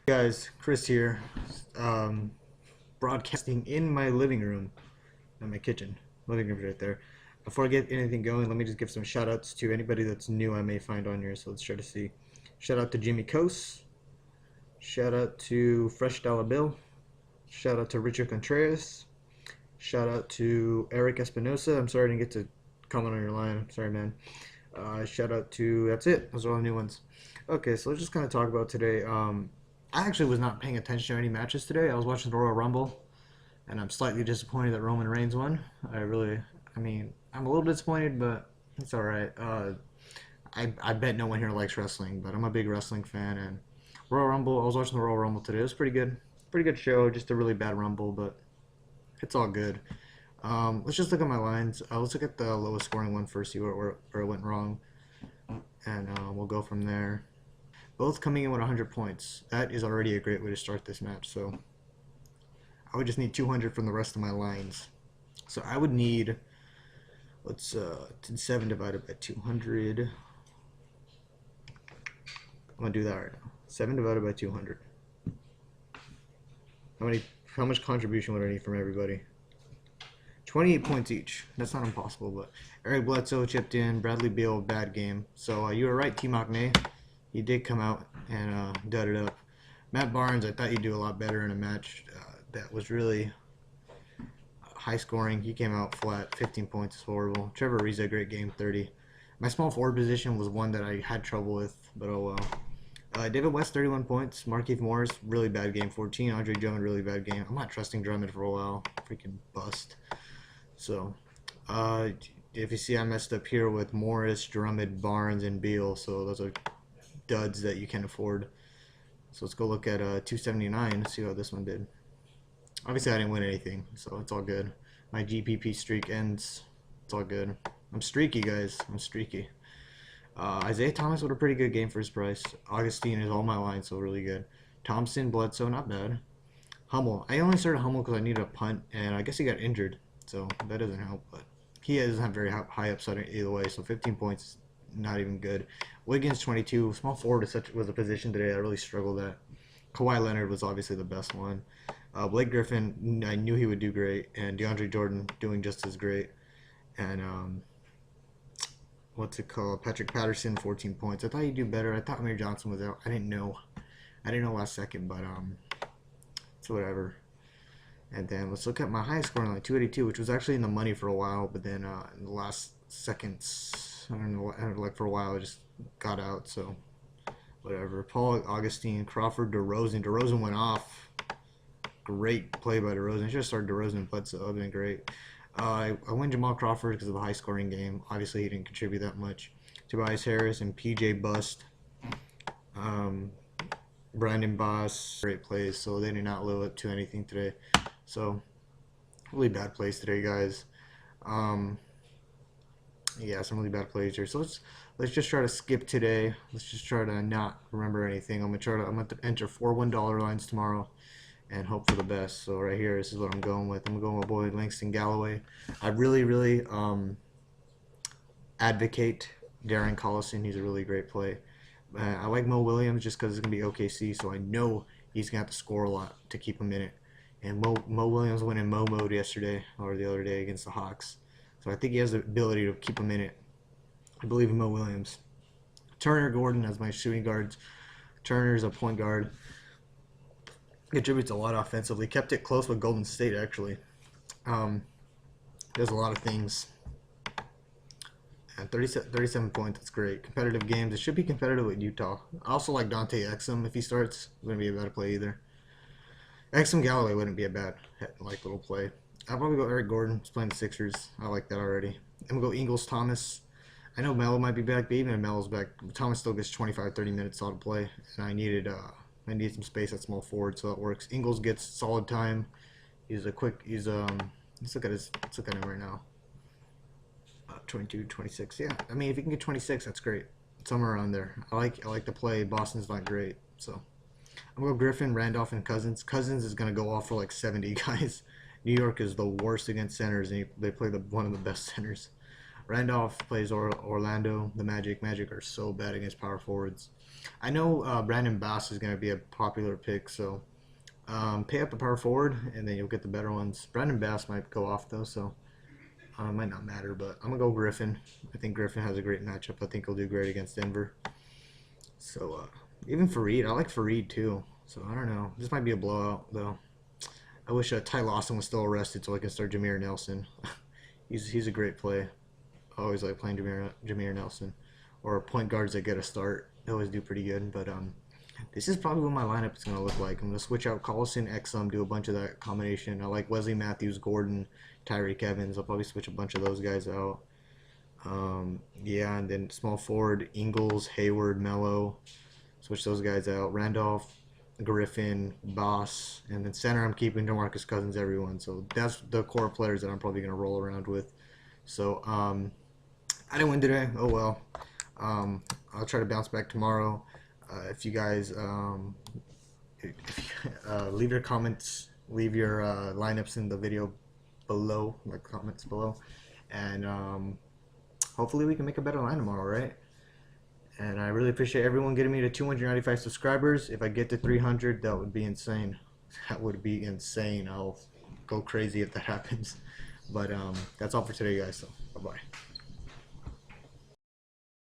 Guys, Chris here, broadcasting in my living room, not my kitchen. Living room's right there. Before I get anything going, let me just give some shout outs to anybody that's new I may find on here, so let's try to see. Shout out to Jimmy Coase, shout out to Fresh Dollar Bill, shout out to Richard Contreras, shout out to Eric Espinosa. I'm sorry I didn't get to comment on your line, I'm sorry, man. Shout out to, that's it, those are all the new ones. Okay, so let's just kind of talk about today. I actually was not paying attention to any matches today. I was watching the Royal Rumble, and I'm slightly disappointed that Roman Reigns won. I'm a little disappointed, but it's all right. I bet no one here likes wrestling, but I'm a big wrestling fan. And Royal Rumble, I was watching the Royal Rumble today. It was pretty good show. Just a really bad Rumble, but it's all good. Let's just look at my lines. Let's look at the lowest scoring one first, see where it went wrong, and we'll go from there. Both coming in with 100 points. That is already a great way to start this match. So I would just need 200 from the rest of my lines. So I would need, let's 7 divided by 200. I'm gonna do that right now. 7 divided by 200. How much contribution would I need from everybody? 28 points each. That's not impossible, but Eric Bledsoe chipped in. Bradley Beal, bad game. So you were right, T-Mac-Nay. He did come out and dud it up. Matt Barnes, I thought you'd do a lot better in a match that was really high scoring. He came out flat. 15 points is horrible. Trevor Reese had a great game, 30. My small forward position was one that I had trouble with, but oh well. David West, 31 points. Markieff Morris, really bad game, 14. Andre Drummond, really bad game. I'm not trusting Drummond for a while. Freaking bust. So, if you see, I messed up here with Morris, Drummond, Barnes, and Beal. So those are duds that you can afford. So let's go look at 279 and see how this one did. Obviously I didn't win anything, so it's all good. My GPP streak ends. It's all good. I'm streaky, guys. I'm streaky. Isaiah Thomas with a pretty good game for his price. Augustine is all my lines, so really good. Thompson, Bledsoe, not bad. Hummel. I only started Hummel because I needed a punt, and I guess he got injured, so that doesn't help. But he doesn't have very high upside either way, so 15 points, not even good. Wiggins, 22. Small forward was a position today I really struggled at. Kawhi Leonard was obviously the best one. Blake Griffin, I knew he would do great, and DeAndre Jordan doing just as great. And what's it called? Patrick Patterson, 14 points. I thought he'd do better. I thought Amir Johnson was out. I didn't know last second, but it's whatever. And then let's look at my highest scoring line, 282, which was actually in the money for a while, but then in the last seconds, I don't know, like for a while, I just got out, so whatever. Paul, Augustine, Crawford, DeRozan. DeRozan went off. Great play by DeRozan. I should have started DeRozan and Bledsoe. That would have been great. I win Jamal Crawford because of the high-scoring game. Obviously, he didn't contribute that much. Tobias Harris and PJ Bust. Brandon Boss, great plays, so they did not live up to anything today. So, really bad plays today, guys. Yeah, some really bad plays here. So let's just try to skip today. Let's just try to not remember anything. I'm gonna enter 4 $1 lines tomorrow and hope for the best. So right here, this is what I'm going with. I'm going with my boy Langston Galloway. I really advocate Darren Collison. He's a really great play. I like Mo Williams just because it's gonna be OKC, so I know he's gonna have to score a lot to keep him in it. And Mo Williams went in Mo mode yesterday or the other day against the Hawks. So I think he has the ability to keep him in it. I believe in Mo Williams. Turner Gordon as my shooting guards. Turner's a point guard. Contributes a lot offensively. Kept it close with Golden State, actually. Does a lot of things. And 37 points, that's great. Competitive games. It should be competitive with Utah. I also like Dante Exum if he starts. It wouldn't be a bad play either. Exum Galloway wouldn't be a bad little play. I'll probably go Eric Gordon. He's playing the Sixers. I like that already. I'm going to go Ingles Thomas. I know Melo might be back, but even if Melo's back, Thomas still gets 25-30 minutes all to play. And I needed some space at small forward, so that works. Ingles gets solid time. Let's look at him right now. 22, 26. Yeah, I mean if you can get 26, that's great. Somewhere around there. I like the play. Boston's not great, so I'm going to go Griffin, Randolph, and Cousins. Cousins is going to go off for like 70 guys. New York is the worst against centers, and they play one of the best centers. Randolph plays Orlando. The Magic. Magic are so bad against power forwards. I know Brandon Bass is going to be a popular pick, so pay up a power forward, and then you'll get the better ones. Brandon Bass might go off, though, so it might not matter, but I'm going to go Griffin. I think Griffin has a great matchup. I think he'll do great against Denver. So, even Fareed. I like Fareed, too. So, I don't know. This might be a blowout, though. I wish Ty Lawson was still arrested so I can start Jameer Nelson. he's a great play. I always like playing Jameer Nelson. Or point guards that get a start. They always do pretty good, but this is probably what my lineup is going to look like. I'm going to switch out Collison, Exum, do a bunch of that combination. I like Wesley Matthews, Gordon, Tyreek Evans. I'll probably switch a bunch of those guys out. Yeah, and then small forward, Ingles, Hayward, Mello. Switch those guys out. Randolph, Griffin, Boss. And then center, I'm keeping DeMarcus Cousins, everyone. So that's the core players that I'm probably going to roll around with. So I didn't win today. Oh, well. I'll try to bounce back tomorrow. If you guys leave your comments, leave your lineups in the video below, like comments below, and hopefully we can make a better line tomorrow, right? And I really appreciate everyone getting me to 295 subscribers. If I get to 300, that would be insane. That would be insane. I'll go crazy if that happens. But that's all for today, guys. So bye bye.